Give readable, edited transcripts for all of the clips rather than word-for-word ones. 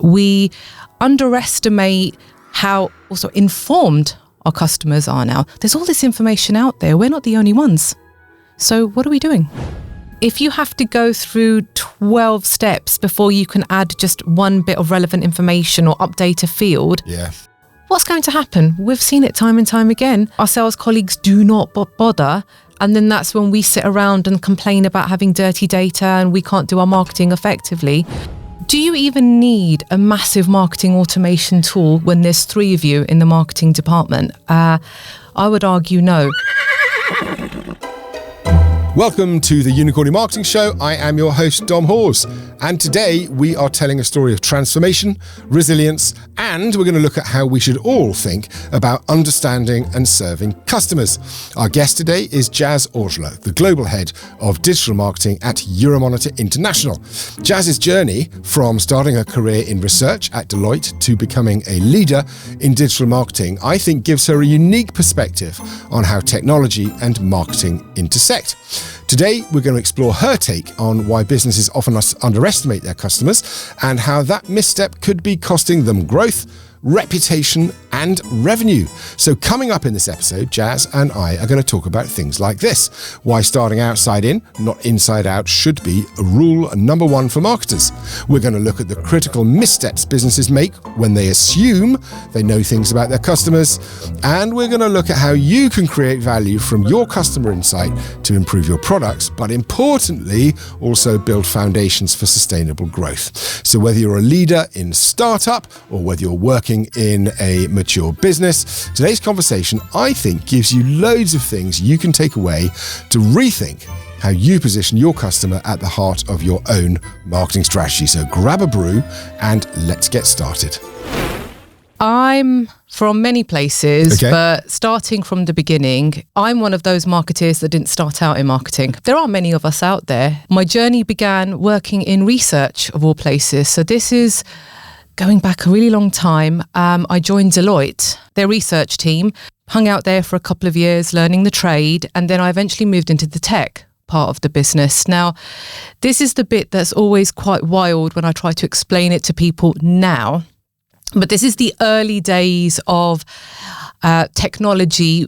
We underestimate how also informed our customers are now. There's all this information out there. We're not the only ones. So what are we doing? If you have to go through 12 steps before you can add just one bit of relevant information or update a field, what's going to happen? We've seen it time and time again. Our sales colleagues do not bother. And then that's when we sit around and complain about having dirty data and we can't do our marketing effectively. Do you even need a massive marketing automation tool when there's 3 of you in the marketing department? I would argue no. Welcome to the Unicorny Marketing Show. I am your host, Dom Hawes. And today we are telling a story of transformation, resilience, and we're going to look at how we should all think about understanding and serving customers. Our guest today is Jazz Aujla, the global head of digital marketing at Euromonitor International. Jazz's journey from starting her career in research at Deloitte to becoming a leader in digital marketing, I think gives her a unique perspective on how technology and marketing intersect. Today, we're going to explore her take on why businesses often underestimate their customers and how that misstep could be costing them growth, reputation, and revenue. So coming up in this episode, Jazz and I are going to talk about things like this. Why starting outside in, not inside out, should be rule number 1 for marketers. We're going to look at the critical missteps businesses make when they assume they know things about their customers. And we're going to look at how you can create value from your customer insight to improve your products, but importantly, also build foundations for sustainable growth. So whether you're a leader in startup or whether you're working in a mature business, today's conversation, I think, gives you loads of things you can take away to rethink how you position your customer at the heart of your own marketing strategy. So grab a brew and let's get started. I'm from many places, but starting from the beginning, I'm one of those marketers that didn't start out in marketing. There are many of us out there. My journey began working in research, of all places. So this is going back a really long time. I joined Deloitte, their research team, hung out there for a couple of years learning the trade, and then I eventually moved into the tech part of the business. Now, this is the bit that's always quite wild when I try to explain it to people now, but this is the early days of technology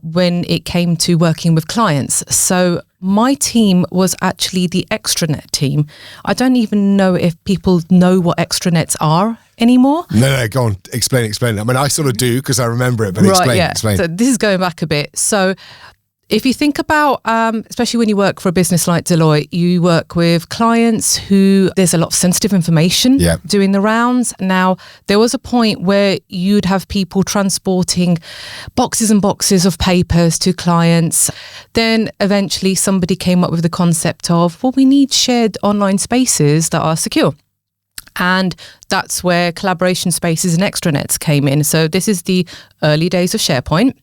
when it came to working with clients. So my team was actually the extranet team. I don't even know if people know what extranets are anymore. No, go on. Explain. I mean, I sort of do because I remember it, but explain. So this is going back a bit. So if you think about, especially when you work for a business like Deloitte, you work with clients who there's a lot of sensitive information doing the rounds. Now, there was a point where you'd have people transporting boxes and boxes of papers to clients. Then eventually somebody came up with the concept of, well, we need shared online spaces that are secure. And that's where collaboration spaces and extranets came in. So this is the early days of SharePoint.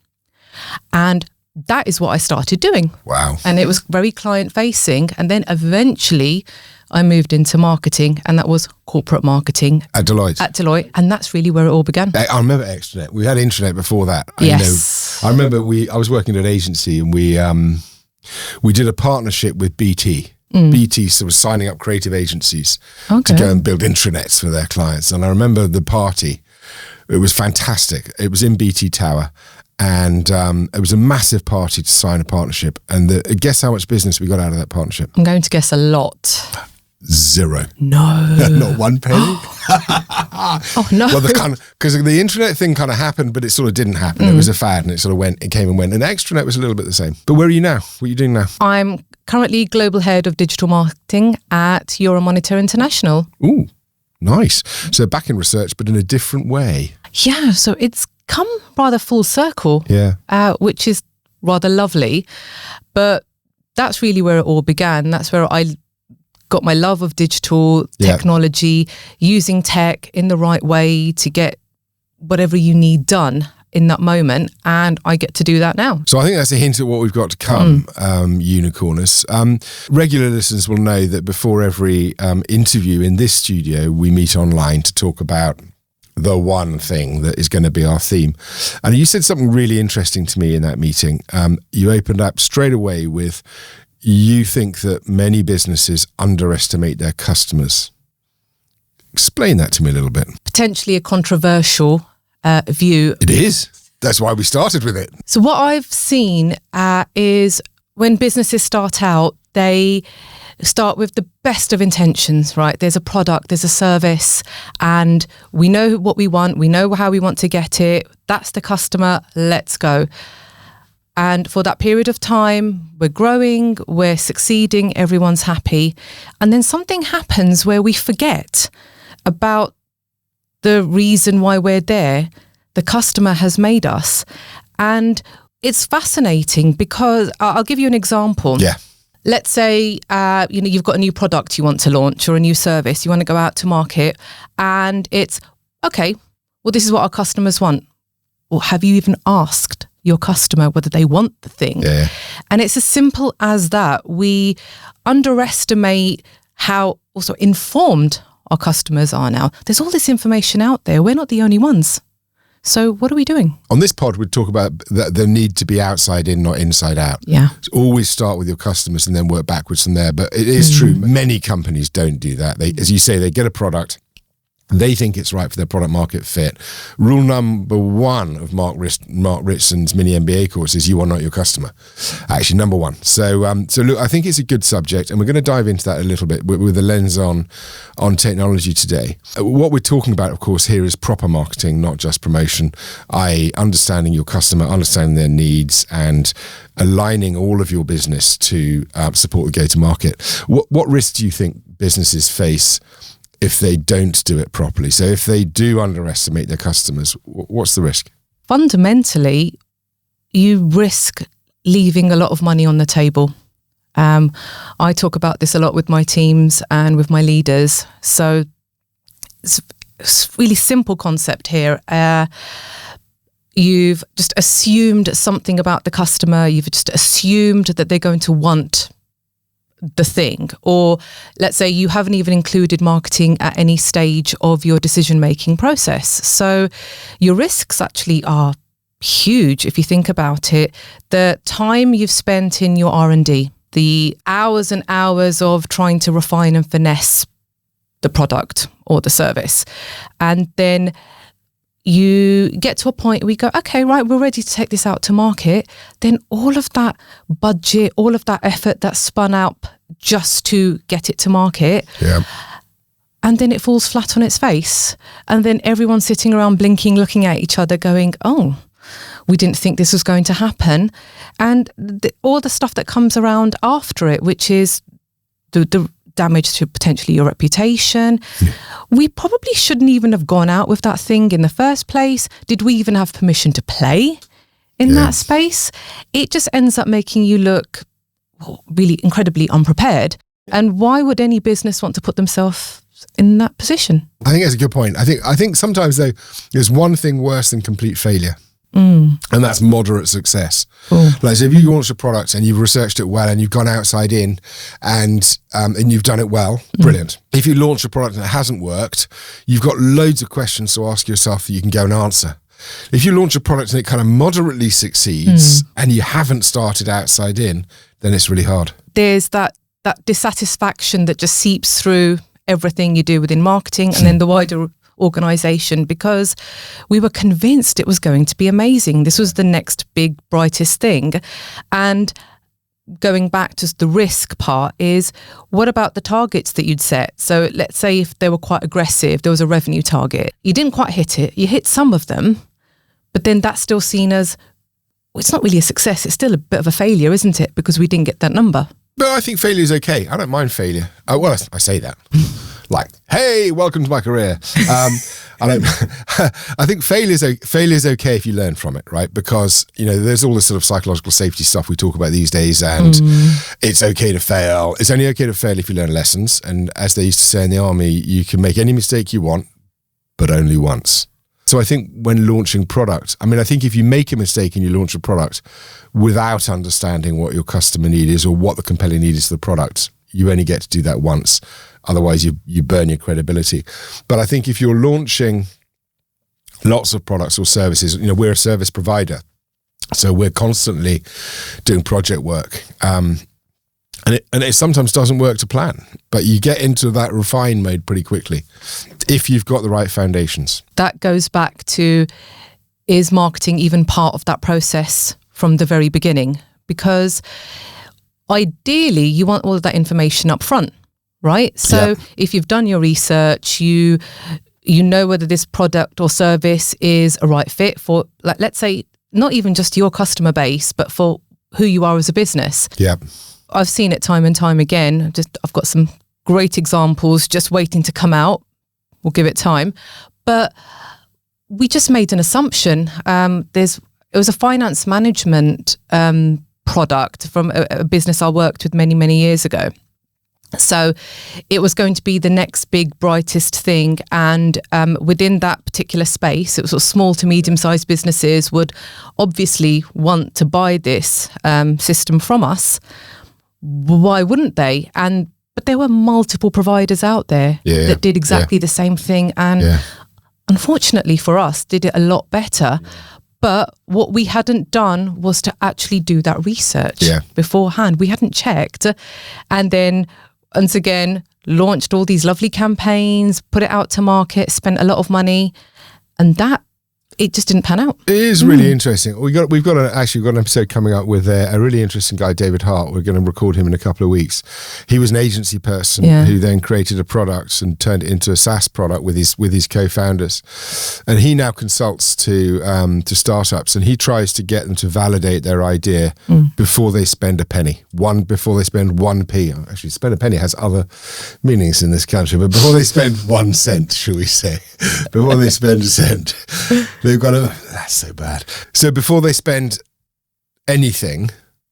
And that is what I started doing. Wow. And it was very client facing. And then eventually I moved into marketing, and that was corporate marketing. At Deloitte. And that's really where it all began. I remember extranet. We had intranet before that. Yes. I remember I was working at an agency and we did a partnership with BT. BT was signing up creative agencies to go and build intranets for their clients. And I remember the party. It was fantastic. It was in BT Tower. And it was a massive party to sign a partnership. And guess how much business we got out of that partnership? I'm going to guess a lot. 0. No. Not 1 penny. Oh, no. Well, because the internet thing kind of happened, but it sort of didn't happen. It was a fad and it came and went. And extranet was a little bit the same. But where are you now? What are you doing now? I'm currently global head of digital marketing at Euromonitor International. Ooh, nice. So back in research, but in a different way. Yeah, so it's come rather full circle, which is rather lovely. But that's really where it all began. That's where I got my love of digital technology, using tech in the right way to get whatever you need done in that moment, and I get to do that now. So I think that's a hint at what we've got to come, unicorners. Regular listeners will know that before every interview in this studio, we meet online to talk about the one thing that is going to be our theme. And you said something really interesting to me in that meeting. You opened up straight away with, you think that many businesses underestimate their customers. Explain that to me a little bit. Potentially a controversial view. It is. That's why we started with it. So what I've seen is when businesses start out, they start with the best of intentions, right? There's a product, there's a service, and we know what we want. We know how we want to get it. That's the customer. Let's go. And for that period of time, we're growing, we're succeeding, everyone's happy. And then something happens where we forget about the reason why we're there. The customer has made us. And it's fascinating because I'll give you an example. Yeah. Let's say, you've got a new product you want to launch or a new service. You want to go out to market and it's, okay, well, this is what our customers want. Or have you even asked your customer whether they want the thing? Yeah. And it's as simple as that. We underestimate how also informed our customers are now. There's all this information out there. We're not the only ones. So what are we doing? On this pod, we'd talk about the need to be outside in, not inside out. Yeah. So always start with your customers and then work backwards from there. But it is true. Many companies don't do that. They, as you say, they get a product. They think it's right for their product market fit. Rule number one of Mark Ritson's mini MBA course is you are not your customer. Actually, number one. So look, I think it's a good subject, and we're going to dive into that a little bit with a lens on technology today. What we're talking about, of course, here is proper marketing, not just promotion. Understanding your customer, understanding their needs, and aligning all of your business to support the go-to-market. What risks do you think businesses face if they don't do it properly? So if they do underestimate their customers, what's the risk? Fundamentally, you risk leaving a lot of money on the table. I talk about this a lot with my teams and with my leaders. So it's a really simple concept here. You've just assumed something about the customer. You've just assumed that they're going to want the thing, or let's say you haven't even included marketing at any stage of your decision-making process. So your risks actually are huge if you think about it. The time you've spent in your R&D, the hours and hours of trying to refine and finesse the product or the service, and then you get to a point where you go, okay, right, we're ready to take this out to market. Then all of that budget, all of that effort that's spun out just to get it to market. Yeah. And then it falls flat on its face. And then everyone's sitting around blinking, looking at each other going, oh, we didn't think this was going to happen. And all the stuff that comes around after it, which is the damage to potentially your reputation. Yeah. We probably shouldn't even have gone out with that thing in the first place. Did we even have permission to play in that space? It just ends up making you look really incredibly unprepared. And why would any business want to put themselves in that position? I think that's a good point. I think sometimes though, there's one thing worse than complete failure. And that's moderate success. Like, so if you launch a product and you've researched it well and you've gone outside in and you've done it well, brilliant. If you launch a product and it hasn't worked, you've got loads of questions to ask yourself that you can go and answer. If you launch a product and it kind of moderately succeeds and you haven't started outside in, then it's really hard. There's that dissatisfaction that just seeps through everything you do within marketing and then the wider organization, because we were convinced it was going to be amazing. This was the next big, brightest thing. And going back to the risk part is, what about the targets that you'd set? So let's say if they were quite aggressive, there was a revenue target. You didn't quite hit it. You hit some of them, but then that's still seen as, well, it's not really a success. It's still a bit of a failure, isn't it? Because we didn't get that number. But I think failure is okay. I don't mind failure. Well, I say that. Like, hey, welcome to my career. I think failure is okay if you learn from it, right? Because, there's all this sort of psychological safety stuff we talk about these days, and it's okay to fail. It's only okay to fail if you learn lessons. And as they used to say in the army, you can make any mistake you want, but only once. So I think when launching product, I think if you make a mistake and you launch a product without understanding what your customer need is or what the compelling need is to the product, you only get to do that once. Otherwise, you burn your credibility. But I think if you're launching lots of products or services, we're a service provider. So we're constantly doing project work. And it sometimes doesn't work to plan, but you get into that refine mode pretty quickly if you've got the right foundations. That goes back to, is marketing even part of that process from the very beginning? Because ideally, you want all of that information up front, right? So if you've done your research, you know whether this product or service is a right fit for, like, let's say, not even just your customer base, but for who you are as a business. Yeah. I've seen it time and time again. I've got some great examples just waiting to come out. We'll give it time. But we just made an assumption. It was a finance management product from a business I worked with many, many years ago. So it was going to be the next big, brightest thing. And within that particular space, it was sort of small to medium-sized businesses would obviously want to buy this system from us. Why wouldn't they? But there were multiple providers out there that did exactly the same thing. And unfortunately for us, did it a lot better. But what we hadn't done was to actually do that research beforehand. We hadn't checked. And then, once again, launched all these lovely campaigns, put it out to market, spent a lot of money, and it just didn't pan out. It is really interesting. We've got an episode coming up with a really interesting guy, David Hart. We're going to record him in a couple of weeks. He was an agency person who then created a product and turned it into a SaaS product with his co-founders. And he now consults to startups, and he tries to get them to validate their idea before they spend a penny. Before they spend 1p. Actually, spend a penny has other meanings in this country, but before they spend 1 cent, shall we say, before they spend a cent. They've got to, that's so bad. So before they spend anything,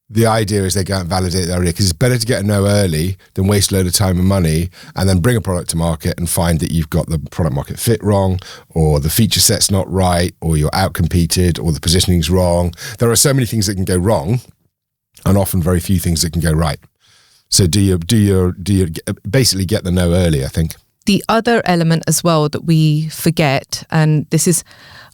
the idea is they go out and validate their idea, because it's better to get a no early than waste a load of time and money and then bring a product to market and find that you've got the product market fit wrong, or the feature set's not right, or you're outcompeted, or the positioning's wrong. There are so many things that can go wrong, and often very few things that can go right. So do you basically get the no early, I think. The other element as well that we forget, and this is,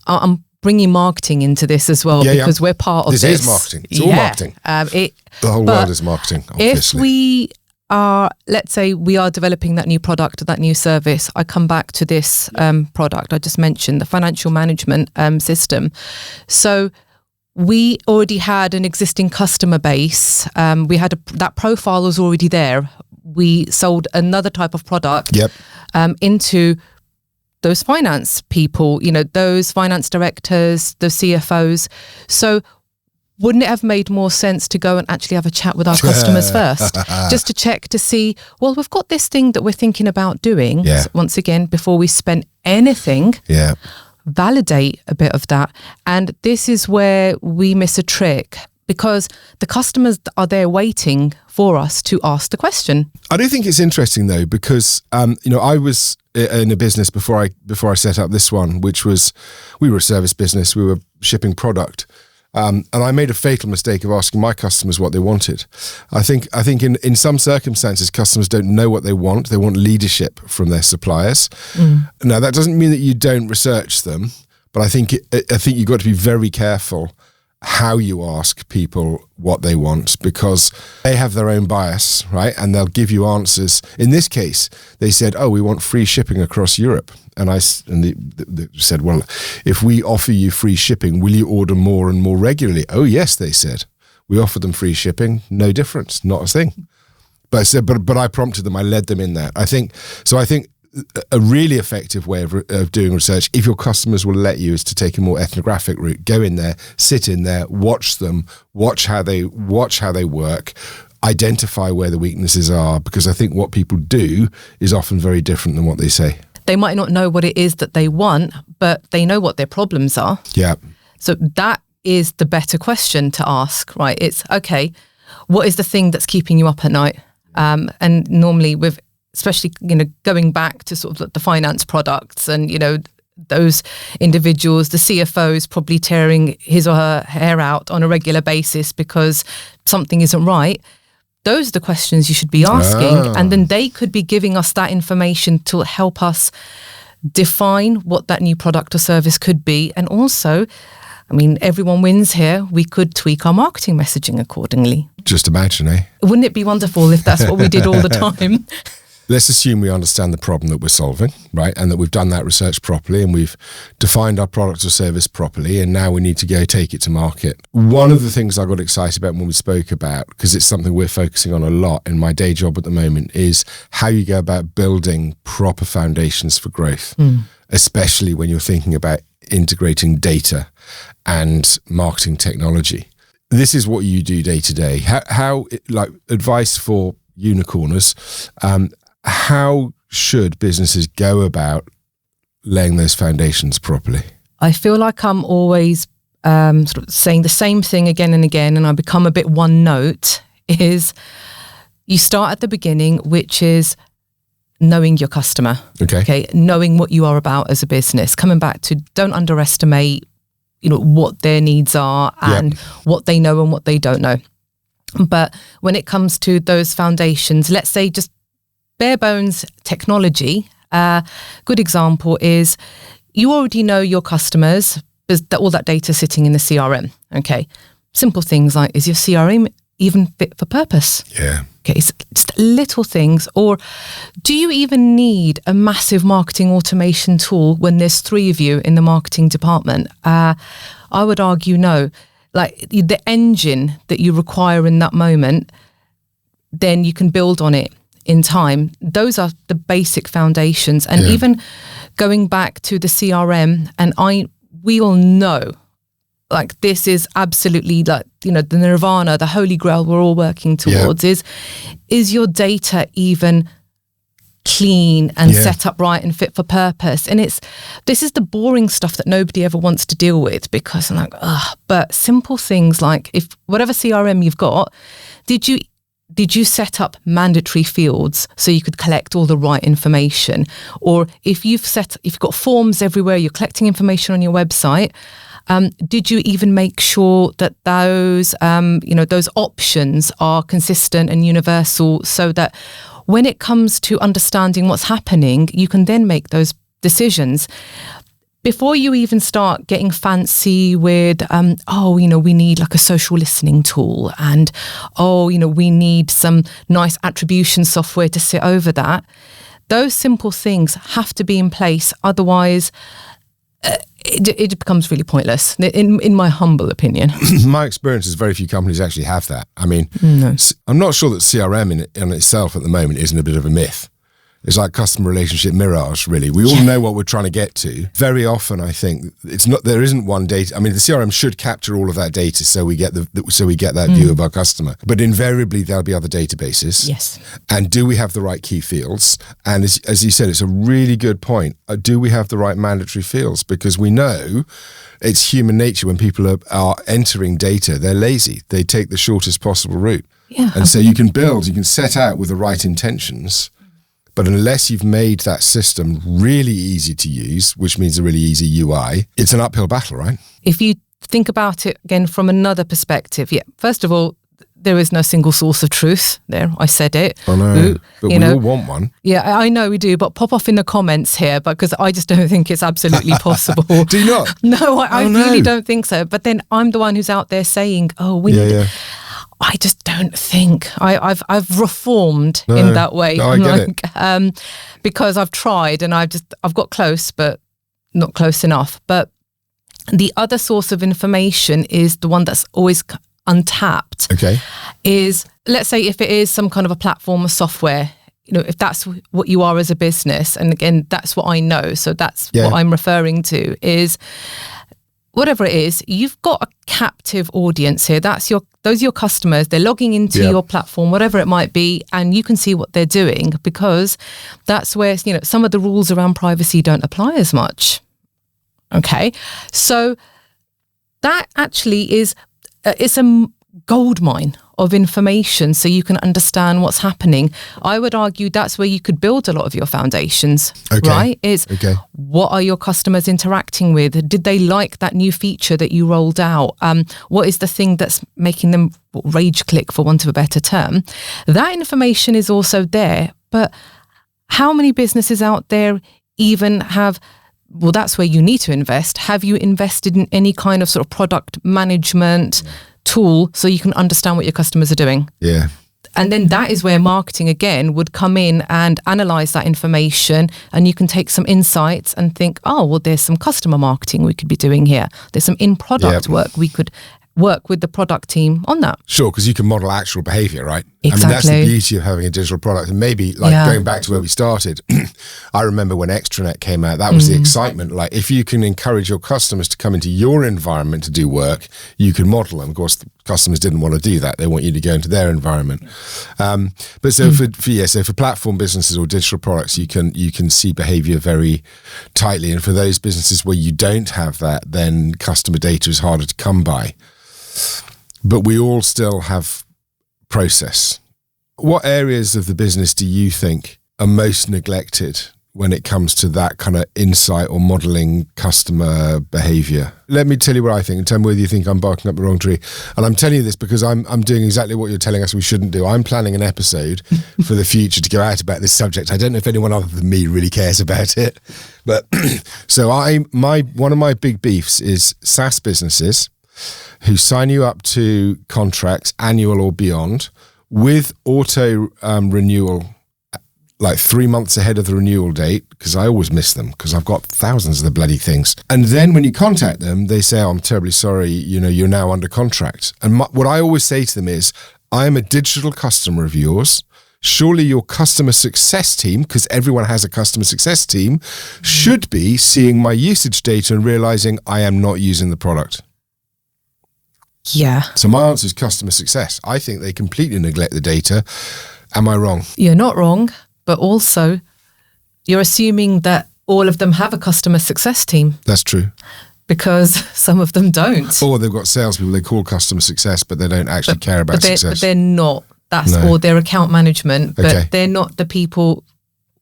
I'm bringing marketing into this as well, because we're part of this. This is marketing. It's all marketing. The whole world is marketing, obviously. If we are, let's say we are developing that new product or that new service, I come back to this product I just mentioned, the financial management system. So we already had an existing customer base. We had that profile was already there. We sold another type of product into those finance people, those finance directors, the CFOs. So wouldn't it have made more sense to go and actually have a chat with our customers first, just to check to see, well, we've got this thing that we're thinking about doing. So once again, before we spend anything, validate a bit of that. And this is where we miss a trick, because the customers are there waiting for us to ask the question. I do think it's interesting though, because I was in a business before I set up this one, which was, we were a service business, we were shipping product, and I made a fatal mistake of asking my customers what they wanted. I think in some circumstances, customers don't know what they want. They want leadership from their suppliers. Now that doesn't mean that you don't research them, but I think you've got to be very careful how you ask people what they want, because they have their own bias, right? And they'll give you answers. In this case, they said, "Oh, we want free shipping across Europe." And they said, "Well, if we offer you free shipping, will you order more and more regularly?" "Oh, yes," they said. We offered them free shipping, no difference, not a thing. But I said, but I prompted them, I led them in that. I think a really effective way of doing research, if your customers will let you, is to take a more ethnographic route. Go in there, sit in there, watch them, watch how they work, identify where the weaknesses are, because I think what people do is often very different than what they say. They might not know what it is that they want, but they know what their problems are. Yeah. So that is the better question to ask, right? It's, okay, what is the thing that's keeping you up at night? And normally especially, going back to sort of the finance products and, those individuals, the CFOs probably tearing his or her hair out on a regular basis because something isn't right. Those are the questions you should be asking. And then they could be giving us that information to help us define what that new product or service could be. And also, I mean, everyone wins here. We could tweak our marketing messaging accordingly. Just imagine, eh? Wouldn't it be wonderful if that's what we did all the time? Let's assume we understand the problem that we're solving, right? And that we've done that research properly and we've defined our product or service properly, and now we need to go take it to market. One of the things I got excited about when we spoke about, because it's something we're focusing on a lot in my day job at the moment, is how you go about building proper foundations for growth, especially when you're thinking about integrating data and marketing technology. This is what you do day to day. How like advice for unicorners, how should businesses go about laying those foundations properly? I feel like I'm always sort of saying the same thing again and again, and I become a bit one note, is you start at the beginning, which is knowing your customer. Okay. Knowing what you are about as a business. Coming back to don't underestimate, what their needs are and what they know and what they don't know. But when it comes to those foundations, let's say just bare bones technology, good example is you already know your customers. There's all that data sitting in the CRM. Okay. Simple things like, is your CRM even fit for purpose? Yeah. Okay. It's just little things. Or do you even need a massive marketing automation tool when there's 3 of you in the marketing department? I would argue no. Like the engine that you require in that moment, then you can build on it in time. Those are the basic foundations. And even going back to the CRM, and we all know, like this is absolutely like, the nirvana, the holy grail we're all working towards is your data even clean and set up right and fit for purpose? And this is the boring stuff that nobody ever wants to deal with, because I'm like, but simple things like, if whatever CRM you've got, did you set up mandatory fields so you could collect all the right information? Or if you've got forms everywhere, you're collecting information on your website, did you even make sure that those options are consistent and universal, so that when it comes to understanding what's happening, you can then make those decisions? Before you even start getting fancy with, we need like a social listening tool, and, we need some nice attribution software to sit over that. Those simple things have to be in place. Otherwise, it becomes really pointless, in my humble opinion. My experience is very few companies actually have that. I mean, I'm not sure that CRM in itself at the moment isn't a bit of a myth. It's like customer relationship mirage, really. We all know what we're trying to get to. Very often, I think there isn't one data. I mean, the CRM should capture all of that data, so we get that view of our customer. But invariably, there'll be other databases. Yes. And do we have the right key fields? And as you said, it's a really good point. Do we have the right mandatory fields? Because we know it's human nature when people are entering data, they're lazy. They take the shortest possible route. Yeah. And so you can set out with the right intentions. But unless you've made that system really easy to use, which means a really easy UI, it's an uphill battle, right? If you think about it again from another perspective, first of all, there is no single source of truth. There, I said it. I know, but we all want one. Yeah, I know we do, but pop off in the comments here, because I just don't think it's absolutely possible. Do you not? No, I really don't think so. But then I'm the one who's out there saying, we need... I just don't think I've reformed in that way. No, I get it. Because I've tried and I've got close, but not close enough. But the other source of information is the one that's always untapped. Okay. Is, let's say, if it is some kind of a platform or software, if that's what you are as a business, and again, that's what I know. So that's what I'm referring to is, whatever it is, you've got a captive audience here. Those are your customers. They're logging into your platform, whatever it might be, and you can see what they're doing, because that's where, some of the rules around privacy don't apply as much. Okay. So that actually is, it's a goldmine of information, so you can understand what's happening. I would argue that's where you could build a lot of your foundations, right? What are your customers interacting with? Did they like that new feature that you rolled out? What is the thing that's making them rage click, for want of a better term? That information is also there, but how many businesses out there even have well, that's where you need to invest. Have you invested in any kind of sort of product management tool so you can understand what your customers are doing? Yeah. And then that is where marketing again would come in and analyze that information, and you can take some insights and think, oh, well, there's some customer marketing we could be doing here. There's some in-product work we could work with the product team on that. Sure, because you can model actual behavior, right? Exactly. I mean, that's the beauty of having a digital product. And maybe going back to where we started, I remember when extranet came out, that was the excitement. Like, if you can encourage your customers to come into your environment to do work, you can model them. Of course, the customers didn't want to do that. They want you to go into their environment. But so for platform businesses or digital products, you can see behavior very tightly. And for those businesses where you don't have that, then customer data is harder to come by. But we all still have process. What areas of the business do you think are most neglected when it comes to that kind of insight or modeling customer behavior? Let me tell you what I think, and tell me whether you think I'm barking up the wrong tree. And I'm telling you this because I'm doing exactly what you're telling us we shouldn't do. I'm planning an episode for the future to go out about this subject. I don't know if anyone other than me really cares about it. But so one of my big beefs is SaaS businesses who sign you up to contracts, annual or beyond, with auto renewal, like 3 months ahead of the renewal date, because I always miss them because I've got thousands of the bloody things. And then when you contact them, they say, oh, I'm terribly sorry, you're now under contract. And what I always say to them is, I am a digital customer of yours. Surely your customer success team, because everyone has a customer success team, should be seeing my usage data and realizing I am not using the product. Yeah. So my answer is customer success. I think they completely neglect the data. Am I wrong? You're not wrong, but also you're assuming that all of them have a customer success team. That's true. Because some of them don't. Or they've got salespeople they call customer success, but they don't actually care about success. But they're not. Or their account management, but they're not the people,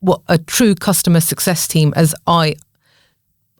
what a true customer success team, as I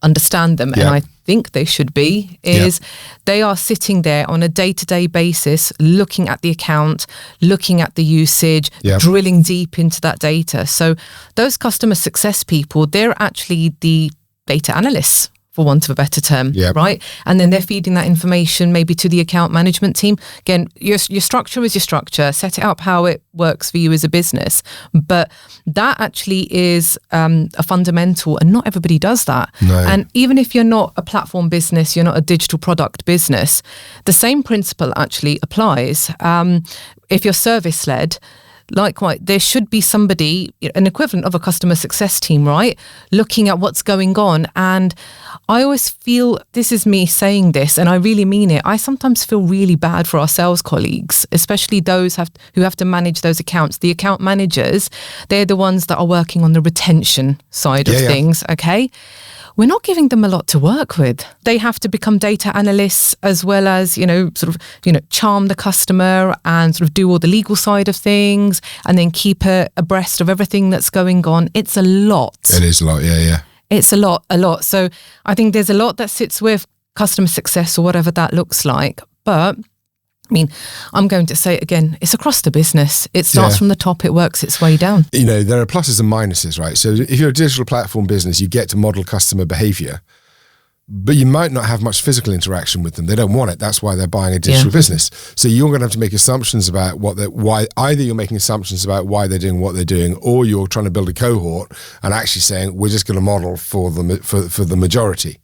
understand them, and I think they should be, is they are sitting there on a day-to-day basis, looking at the account, looking at the usage, drilling deep into that data. So those customer success people, they're actually the data analysts, for want of a better term, right? And then they're feeding that information maybe to the account management team. Again, your structure is your structure. Set it up how it works for you as a business. But that actually is a fundamental, and not everybody does that. No. And even if you're not a platform business, you're not a digital product business, the same principle actually applies. If you're service-led, likewise, there should be somebody, an equivalent of a customer success team, right? Looking at what's going on. And I always feel, this is me saying this, and I really mean it, I sometimes feel really bad for our sales colleagues, especially those who have to manage those accounts. The account managers, they're the ones that are working on the retention side of things, okay? We're not giving them a lot to work with. They have to become data analysts as well as, charm the customer and sort of do all the legal side of things and then keep abreast of everything that's going on. It's a lot. It is a lot, yeah. It's a lot. So I think there's a lot that sits with customer success or whatever that looks like. But I mean, I'm going to say it again, it's across the business. It starts from the top, it works its way down. There are pluses and minuses, right? So if you're a digital platform business, you get to model customer behavior, but you might not have much physical interaction with them. They don't want it. That's why they're buying a digital business. So you're going to have to make assumptions about why either you're making assumptions about why they're doing what they're doing, or you're trying to build a cohort and actually saying, we're just going to model for the majority.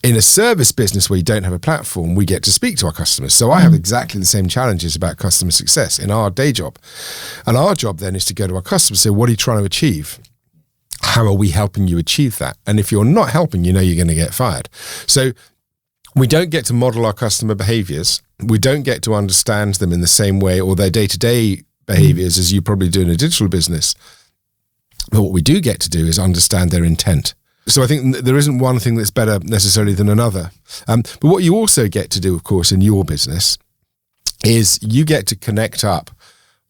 In a service business where you don't have a platform, we get to speak to our customers. So I have exactly the same challenges about customer success in our day job. And our job then is to go to our customers and say, what are you trying to achieve? How are we helping you achieve that? And if you're not helping, you're going to get fired. So we don't get to model our customer behaviors. We don't get to understand them in the same way, or their day-to-day behaviors as you probably do in a digital business. But what we do get to do is understand their intent. So I think there isn't one thing that's better necessarily than another. But what you also get to do, of course, in your business is you get to connect up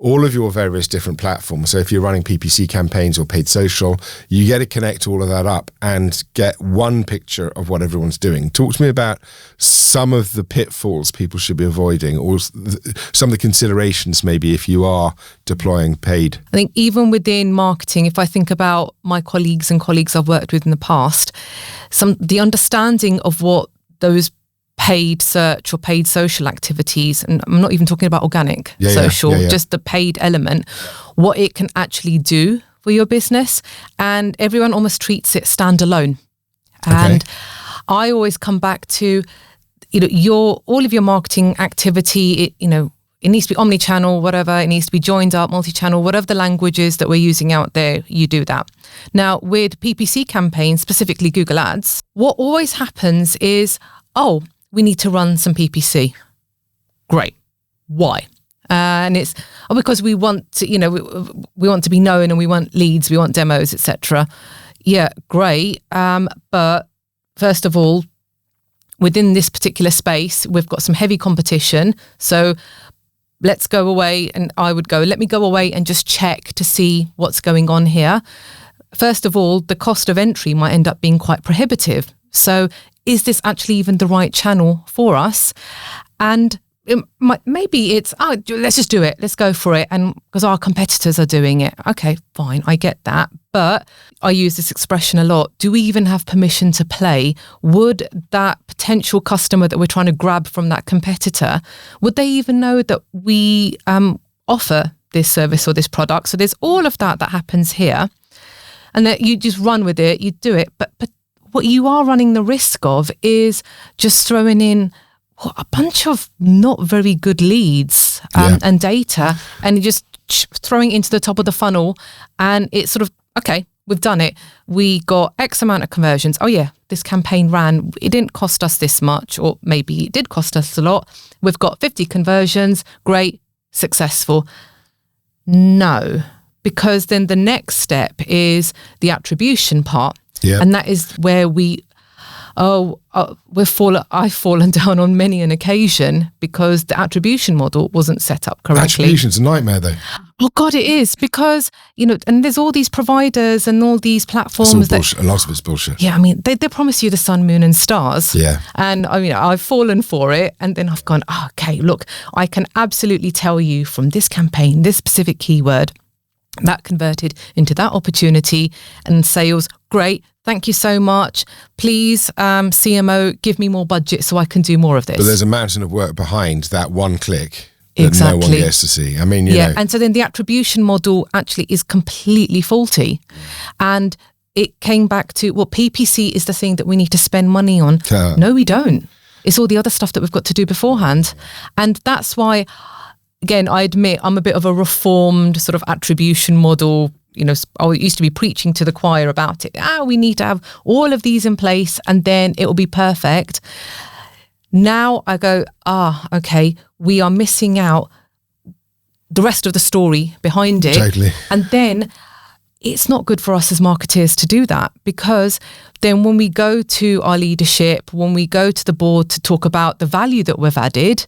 all of your various different platforms. So if you're running PPC campaigns or paid social, you get to connect all of that up and get one picture of what everyone's doing. Talk to me about some of the pitfalls people should be avoiding, or some of the considerations maybe if you are deploying paid. I think even within marketing, if I think about my colleagues I've worked with in the past, the understanding of what those paid search or paid social activities, and I'm not even talking about organic social, just the paid element, what it can actually do for your business. And everyone almost treats it standalone. And I always come back to, all of your marketing activity, it needs to be omni-channel, whatever, it needs to be joined up, multi-channel, whatever the language is that we're using out there, you do that. Now, with PPC campaigns, specifically Google Ads, what always happens is, we need to run some PPC. Great. Why? And it's because we want to, we want to be known and we want leads, we want demos, etc. Yeah, great. But first of all, within this particular space, we've got some heavy competition. So let's go away, and let me go away and just check to see what's going on here. First of all, the cost of entry might end up being quite prohibitive. So is this actually even the right channel for us? And maybe it's, let's just do it. Let's go for it. And because our competitors are doing it. Okay, fine. I get that. But I use this expression a lot. Do we even have permission to play? Would that potential customer that we're trying to grab from that competitor, would they even know that we offer this service or this product? So there's all of that happens here. And that you just run with it, you do it. But what you are running the risk of is just throwing in a bunch of not very good leads and data, and you're just throwing it into the top of the funnel, and it's sort of, okay, we've done it. We got X amount of conversions. Oh yeah, this campaign ran. It didn't cost us this much, or maybe it did cost us a lot. We've got 50 conversions. Great, successful. No, because then the next step is the attribution part. Yeah. And that is where I've fallen down on many an occasion because the attribution model wasn't set up correctly. Attribution's a nightmare though. Oh God, it is, because, and there's all these providers and all these platforms. It's all bullshit. A lot of it's bullshit. Yeah, I mean, they promise you the sun, moon and stars. Yeah. And I've fallen for it, and then I've gone, okay, look, I can absolutely tell you from this campaign, this specific keyword, that converted into that opportunity and sales. Great. Thank you so much. Please, CMO, give me more budget so I can do more of this. But there's a mountain of work behind that one click that no one gets to see. I mean, you know. And so then the attribution model actually is completely faulty. And it came back to, PPC is the thing that we need to spend money on. No, we don't. It's all the other stuff that we've got to do beforehand. And that's why, again, I admit I'm a bit of a reformed sort of attribution model. I used to be preaching to the choir about it. We need to have all of these in place and then it will be perfect. Now I go, okay, we are missing out the rest of the story behind it. Totally. And then it's not good for us as marketeers to do that, because then when we go to our leadership, when we go to the board to talk about the value that we've added,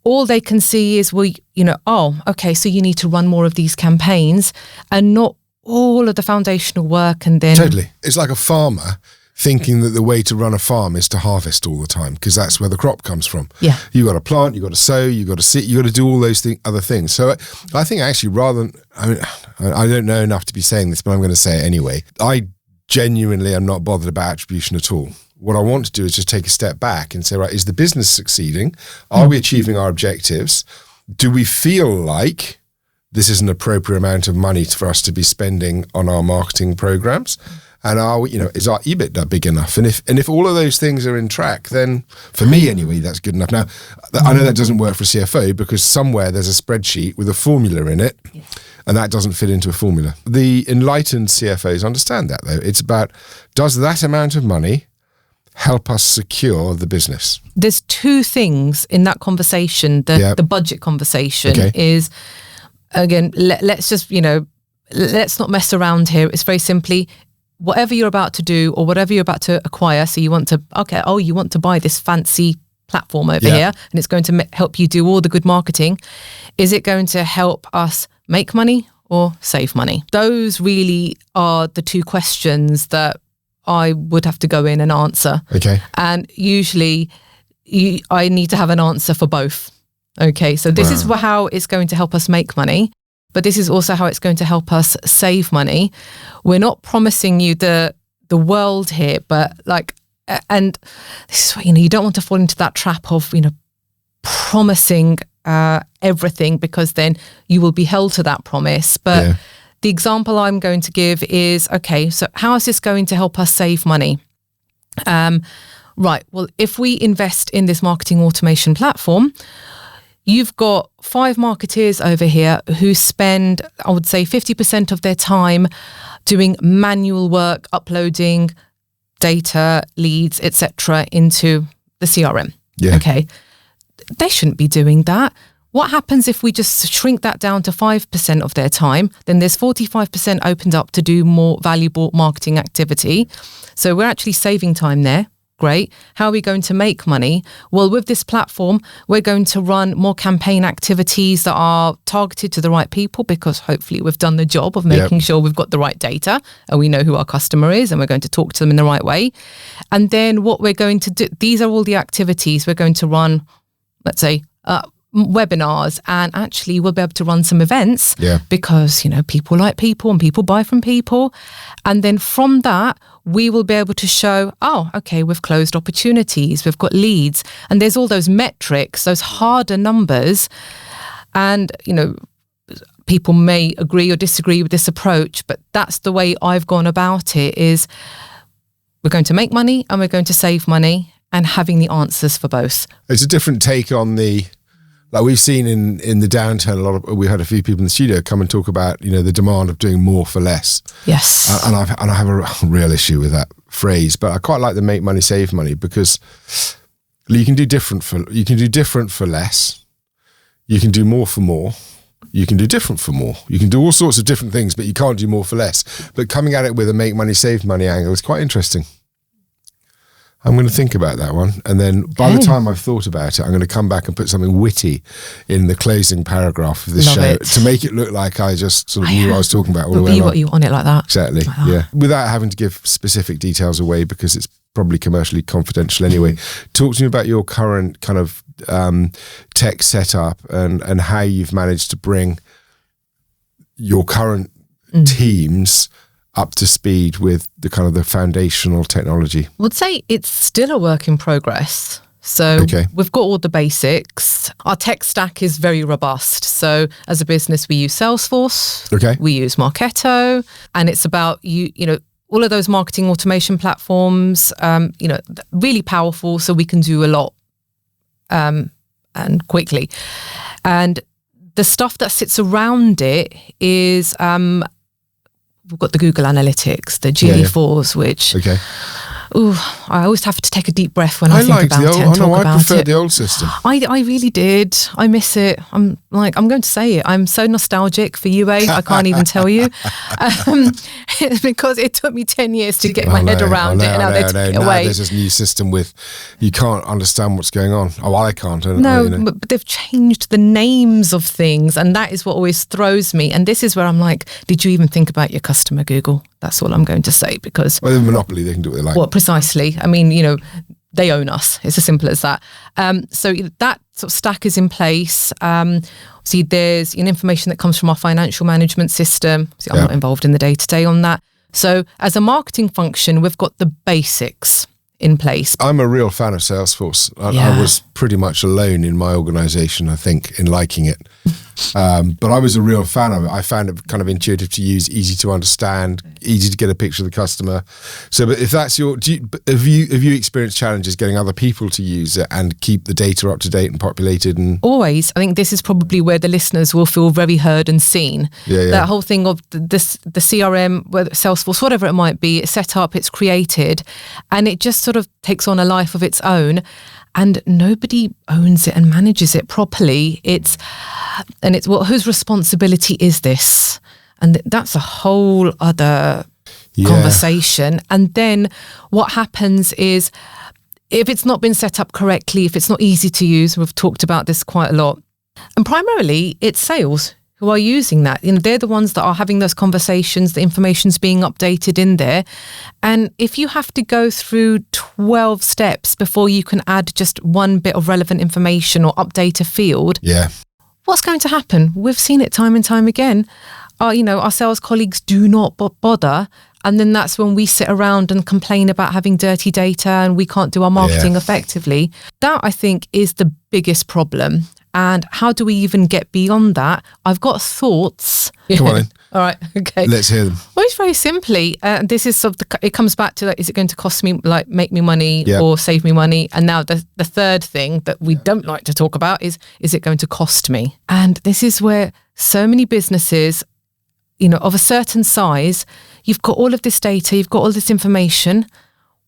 all they can see is, okay, so you need to run more of these campaigns and not all of the foundational work. And then totally, it's like a farmer thinking that the way to run a farm is to harvest all the time, because that's where the crop comes from. Yeah, you got to plant, you got to sow, you got to seed, you got to do all those other things. So I think actually, rather than, I don't know enough to be saying this, but I'm going to say it anyway. I genuinely am not bothered about attribution at all. What I want to do is just take a step back and say, right, is the business succeeding? Are we achieving our objectives? Do we feel like this is an appropriate amount of money for us to be spending on our marketing programs? And is our EBITDA big enough? And if all of those things are in track, then for me anyway, that's good enough. Now, I know that doesn't work for a CFO, because somewhere there's a spreadsheet with a formula in it, and that doesn't fit into a formula. The enlightened CFOs understand that, though. It's about, does that amount of money help us secure the business? There's two things in that conversation. The budget conversation is, again, let's just, let's not mess around here. It's very simply, whatever you're about to do or whatever you're about to acquire. So you want to, you want to buy this fancy platform over here, and it's going to help you do all the good marketing. Is it going to help us make money or save money? Those really are the two questions that I would have to go in and answer. Okay. And usually I need to have an answer for both. Okay, so this is how it's going to help us make money, but this is also how it's going to help us save money. We're not promising you the world here, but and this is what, you don't want to fall into that trap of, promising everything, because then you will be held to that promise. But the example I'm going to give is, okay, so how is this going to help us save money? Right, well, if we invest in this marketing automation platform, you've got 5 marketeers over here who spend, I would say, 50% of their time doing manual work, uploading data, leads, etc. into the CRM. Yeah. Okay. They shouldn't be doing that. What happens if we just shrink that down to 5% of their time? Then there's 45% opened up to do more valuable marketing activity. So we're actually saving time there. Great. How are we going to make money? Well, with this platform, we're going to run more campaign activities that are targeted to the right people, because hopefully we've done the job of making sure we've got the right data and we know who our customer is, and we're going to talk to them in the right way. And then what we're going to do, these are all the activities we're going to run, let's say, webinars, and actually we'll be able to run some events because, people like people and people buy from people. And then from that, we will be able to show, we've closed opportunities, we've got leads, and there's all those metrics, those harder numbers. And, people may agree or disagree with this approach, but that's the way I've gone about it, is we're going to make money and we're going to save money, and having the answers for both. It's a different take on like we've seen in the downturn, we had a few people in the studio come and talk about, the demand of doing more for less. Yes. And I have a real issue with that phrase, but I quite like the make money, save money, because you can do different for less. You can do more for more. You can do different for more. You can do all sorts of different things, but you can't do more for less. But coming at it with a make money, save money angle is quite interesting. I'm going to think about that one. And then by the time I've thought about it, I'm going to come back and put something witty in the closing paragraph of this show to make it look like I just sort of knew what I was talking about all the way along. You want it like that. Exactly, like that. Without having to give specific details away, because it's probably commercially confidential anyway. Talk to me about your current kind of tech setup and how you've managed to bring your current teams up to speed with the kind of the foundational technology. I would say it's still a work in progress. So we've got all the basics. Our tech stack is very robust. So as a business, we use Salesforce. We use Marketo, and it's about all of those marketing automation platforms, really powerful, so we can do a lot and quickly. And the stuff that sits around it is we've got the Google Analytics, the GA4s, which I always have to take a deep breath when I think about it and talk about it. I prefer the old system. I really did. I miss it. I'm going to say it. I'm so nostalgic for UA. I can't even tell you. Because it took me 10 years to get my head around it, and now they took it away. Now there's this new system with, you can't understand what's going on. Oh, I can't. But they've changed the names of things, and that is what always throws me. And this is where I'm like, did you even think about your customer, Google? That's all I'm going to say, because... Well, they're a monopoly. They can do what they like. Well, precisely. I mean, they own us. It's as simple as that. So that sort of stack is in place. See, there's information that comes from our financial management system. See, I'm not involved in the day-to-day on that. So as a marketing function, we've got the basics in place. I'm a real fan of Salesforce. I was pretty much alone in my organization, I think, in liking it. But I was a real fan of it. I found it kind of intuitive to use, easy to understand, easy to get a picture of the customer. So, but if that's have you experienced challenges getting other people to use it and keep the data up to date and populated? And always, I think this is probably where the listeners will feel very heard and seen. That whole thing of the CRM, whether Salesforce, whatever it might be, it's set up, it's created, and it just sort of takes on a life of its own. And nobody owns it and manages it properly. It's whose responsibility is this? And that's a whole other conversation. And then what happens is if it's not been set up correctly, if it's not easy to use, we've talked about this quite a lot. And primarily it's sales who are using that. They're the ones that are having those conversations, the information's being updated in there. And if you have to go through 12 steps before you can add just one bit of relevant information or update a field, what's going to happen? We've seen it time and time again. Our sales colleagues do not bother. And then that's when we sit around and complain about having dirty data and we can't do our marketing effectively. That, I think, is the biggest problem. And how do we even get beyond that? I've got thoughts. Come on in. All right. Okay. Let's hear them. Well, it's very simply, this is it comes back to, is it going to cost me, make me money or save me money? And now the third thing that we don't like to talk about is it going to cost me? And this is where so many businesses, of a certain size, you've got all of this data, you've got all this information.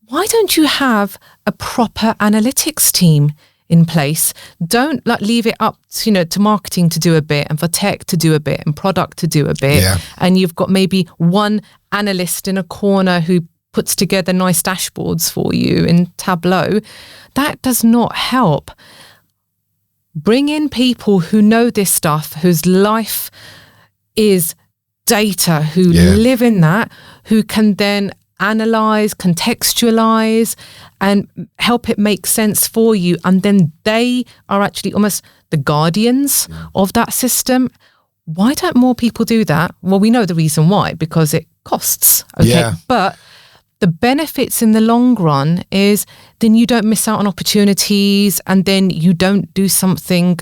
Why don't you have a proper analytics team in place? Don't leave it up to marketing to do a bit and for tech to do a bit and product to do a bit. And you've got maybe one analyst in a corner who puts together nice dashboards for you in Tableau. That does not help. Bring in people who know this stuff, whose life is data, who live in that, who can then analyze, contextualize, and help it make sense for you. And then they are actually almost the guardians of that system. Why don't more people do that? Well, we know the reason why, because it costs. Okay. But the benefits in the long run is then you don't miss out on opportunities, and then you don't do something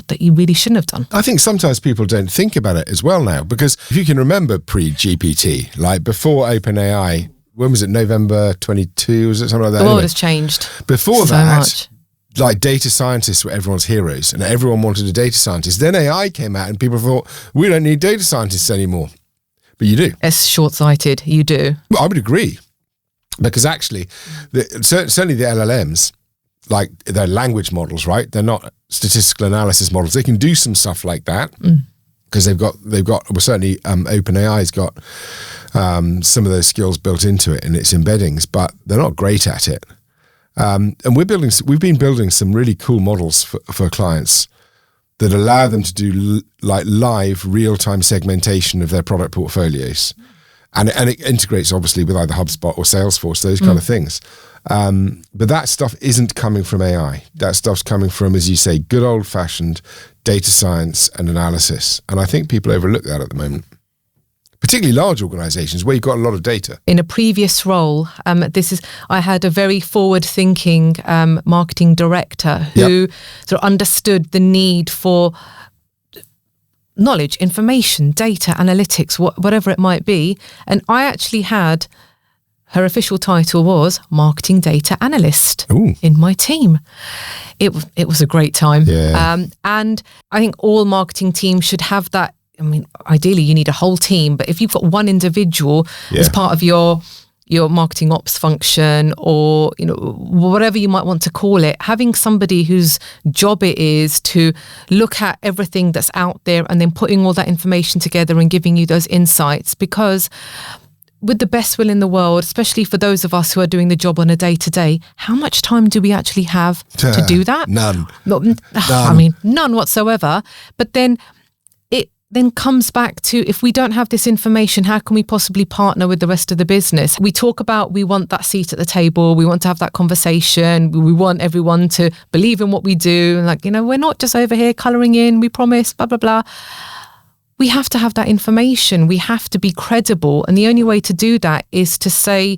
that you really shouldn't have done. I think sometimes people don't think about it as well now, because if you can remember pre-GPT, like before OpenAI, when was it, November 22, was it something like that? The world has changed. Before so that, much. Like data scientists were everyone's heroes and everyone wanted a data scientist. Then AI came out and people thought, we don't need data scientists anymore. But you do. It's short-sighted, you do. Well, I would agree. Because actually, certainly the LLMs, like they're language models, right? They're not statistical analysis models. They can do some stuff like that because they've got well, certainly OpenAI's got some of those skills built into it in its embeddings, but they're not great at it. And we've been building some really cool models for clients that allow them to do like live real-time segmentation of their product portfolios. And it integrates obviously with either HubSpot or Salesforce, those kind of things. But that stuff isn't coming from AI. That stuff's coming from, as you say, good old-fashioned data science and analysis. And I think people overlook that at the moment, particularly large organizations where you've got a lot of data. In a previous role, I had a very forward-thinking marketing director who sort of understood the need for knowledge, information, data, analytics, whatever it might be. And I actually had, her official title was marketing data analyst in my team. It was a great time. And I think all marketing teams should have that. I mean, ideally you need a whole team, but if you've got one individual as part of your marketing ops function, or whatever you might want to call it, having somebody whose job it is to look at everything that's out there and then putting all that information together and giving you those insights. Because with the best will in the world, especially for those of us who are doing the job on a day-to-day, how much time do we actually have to do that? None. I mean, none whatsoever. But then then comes back to, if we don't have this information, how can we possibly partner with the rest of the business? We talk about, we want that seat at the table, we want to have that conversation, we want everyone to believe in what we do, like, we're not just over here colouring in, we promise, blah, blah, blah. We have to have that information, we have to be credible, and the only way to do that is to say,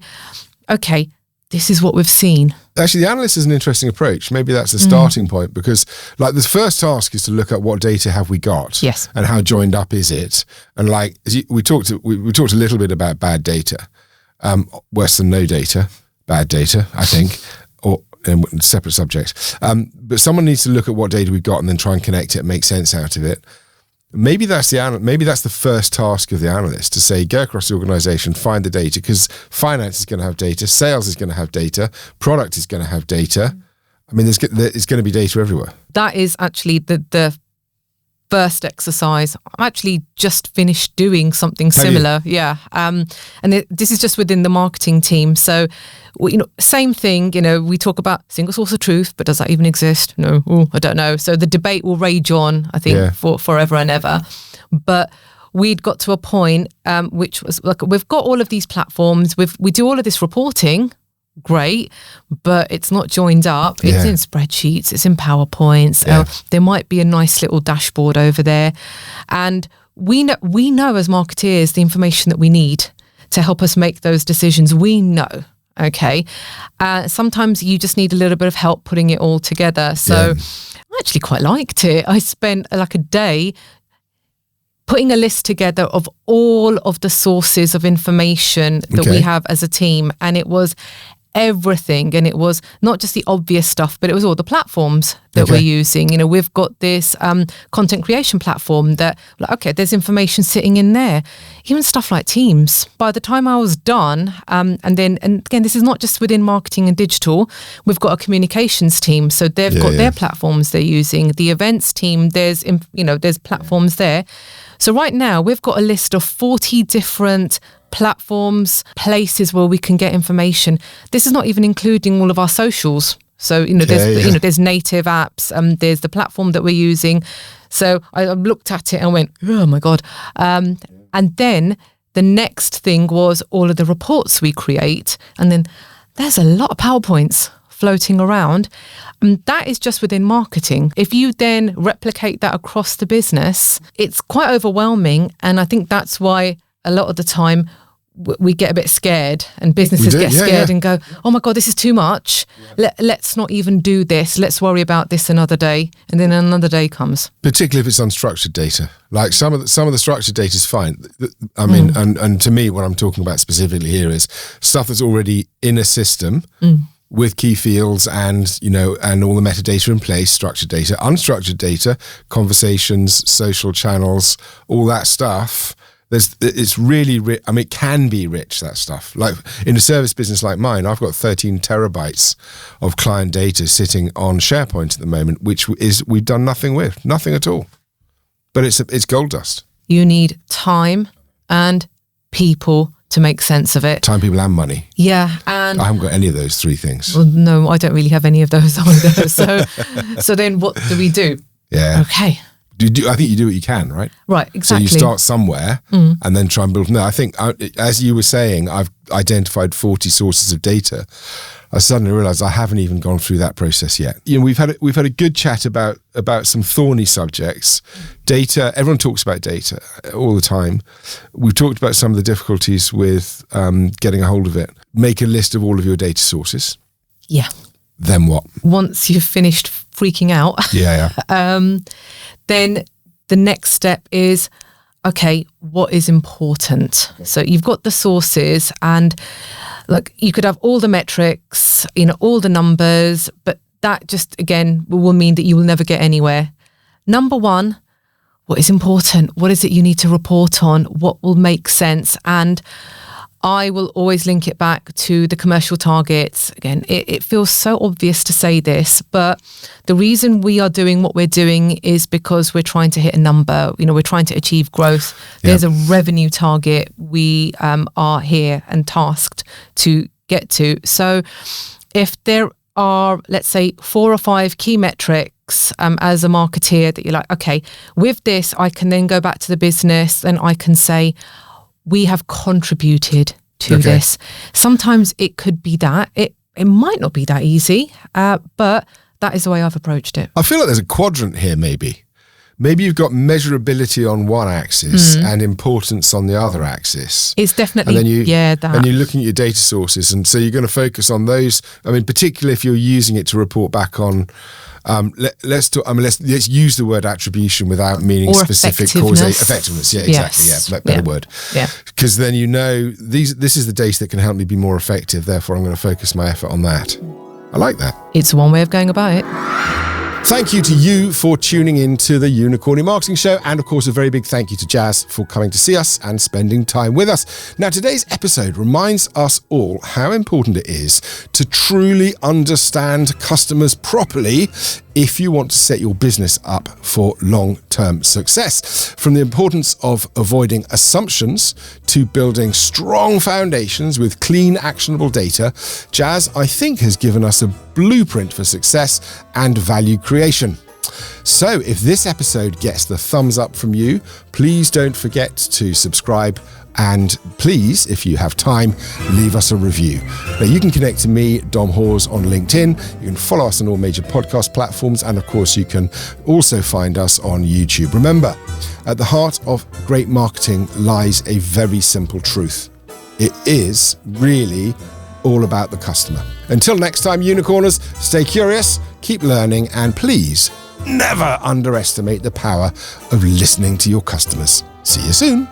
okay, this is what we've seen. Actually, the analyst is an interesting approach. Maybe that's the starting point, because like the first task is to look at what data have we got, and how joined up is it. And like we talked a little bit about bad data, worse than no data, bad data, I think, or separate subject. But someone needs to look at what data we've got and then try and connect it, and make sense out of it. Maybe that's the first task of the analyst, to say, go across the organization, find the data, because finance is going to have data, sales is going to have data, product is going to have data. I mean, it's going to be data everywhere. That is actually the first exercise. I'm actually just finished doing something similar. Yeah. This is just within the marketing team. So, same thing, we talk about single source of truth, but does that even exist? No, I don't know. So the debate will rage on, I think, for forever and ever. But we'd got to a point, which was like, we've got all of these platforms, we do all of this reporting, great, but it's not joined up. It's in spreadsheets, it's in PowerPoints. There might be a nice little dashboard over there, and we know as marketeers the information that we need to help us make those decisions. We know. Okay. Sometimes you just need a little bit of help putting it all together. So I actually quite liked it. I spent like a day putting a list together of all of the sources of information that we have as a team. And it was everything. And it was not just the obvious stuff, but it was all the platforms that we're using. We've got this content creation platform that, there's information sitting in there. Even stuff like Teams. By the time I was done, and again, this is not just within marketing and digital. We've got a communications team, so they've got their platforms they're using. The events team, there's platforms there. So right now we've got a list of 40 different platforms, places where we can get information. This is not even including all of our socials. So, there's native apps, there's the platform that we're using. So I looked at it and went, oh my God. And then the next thing was all of the reports we create. And then there's a lot of PowerPoints floating around. And that is just within marketing. If you then replicate that across the business, it's quite overwhelming. And I think that's why a lot of the time we get a bit scared, and businesses get scared and go, oh my God, this is too much. Let's not even do this. Let's worry about this another day. And then another day comes. Particularly if it's unstructured data. Like some of the structured data is fine. I mean, and to me, what I'm talking about specifically here is stuff that's already in a system with key fields and, and all the metadata in place, structured data, unstructured data, conversations, social channels, all that stuff. It's really rich. I mean, it can be rich, that stuff. Like in a service business like mine, I've got 13 terabytes of client data sitting on SharePoint at the moment, which we've done nothing with, nothing at all. But it's gold dust. You need time and people to make sense of it. Time, people, and money. Yeah, and I haven't got any of those three things. Well, no, I don't really have any of those either. So then, what do we do? Yeah. Okay. I think you do what you can, right? Right, exactly. So you start somewhere and then try and build from there. I think, as you were saying, I've identified 40 sources of data. I suddenly realised I haven't even gone through that process yet. We've had a good chat about some thorny subjects. Data, everyone talks about data all the time. We've talked about some of the difficulties with getting a hold of it. Make a list of all of your data sources. Yeah. Then what? Once you've finished freaking out. Then the next step is, okay, what is important? So you've got the sources, and look, you could have all the metrics, all the numbers, but that just, again, will mean that you will never get anywhere. Number one, what is important? What is it you need to report on? What will make sense? And I will always link it back to the commercial targets. Again, it feels so obvious to say this, but the reason we are doing what we're doing is because we're trying to hit a number. We're trying to achieve growth. There's a revenue target we are here and tasked to get to. So if there are, let's say, 4 or 5 key metrics as a marketeer that you're like, okay, with this, I can then go back to the business and I can say, we have contributed to this. Sometimes it could be that. It might not be that easy, but that is the way I've approached it. I feel like there's a quadrant here, maybe. Maybe you've got measurability on one axis and importance on the other axis. It's definitely, and then that. And you're looking at your data sources, and so you're going to focus on those. I mean, particularly if you're using it to report back on, let's use the word attribution without meaning or specific causation. Effectiveness, yeah, exactly, better word. Yeah. Because then this is the data that can help me be more effective, therefore I'm going to focus my effort on that. I like that. It's one way of going about it. Thank you to you for tuning in to the Unicorny Marketing Show, and of course a very big thank you to Jazz for coming to see us and spending time with us. Now, today's episode reminds us all how important it is to truly understand customers properly if you want to set your business up for long-term success. From the importance of avoiding assumptions to building strong foundations with clean, actionable data, Jazz, I think, has given us a blueprint for success and value creation. So if this episode gets the thumbs up from you, please don't forget to subscribe, and please, if you have time, leave us a review. Now, you can connect to me, Dom Hawes, on LinkedIn. You can follow us on all major podcast platforms, and of course you can also find us on YouTube. Remember, at the heart of great marketing lies a very simple truth. It is really all about the customer. Until next time, unicorners, stay curious, keep learning, and please never underestimate the power of listening to your customers. See you soon.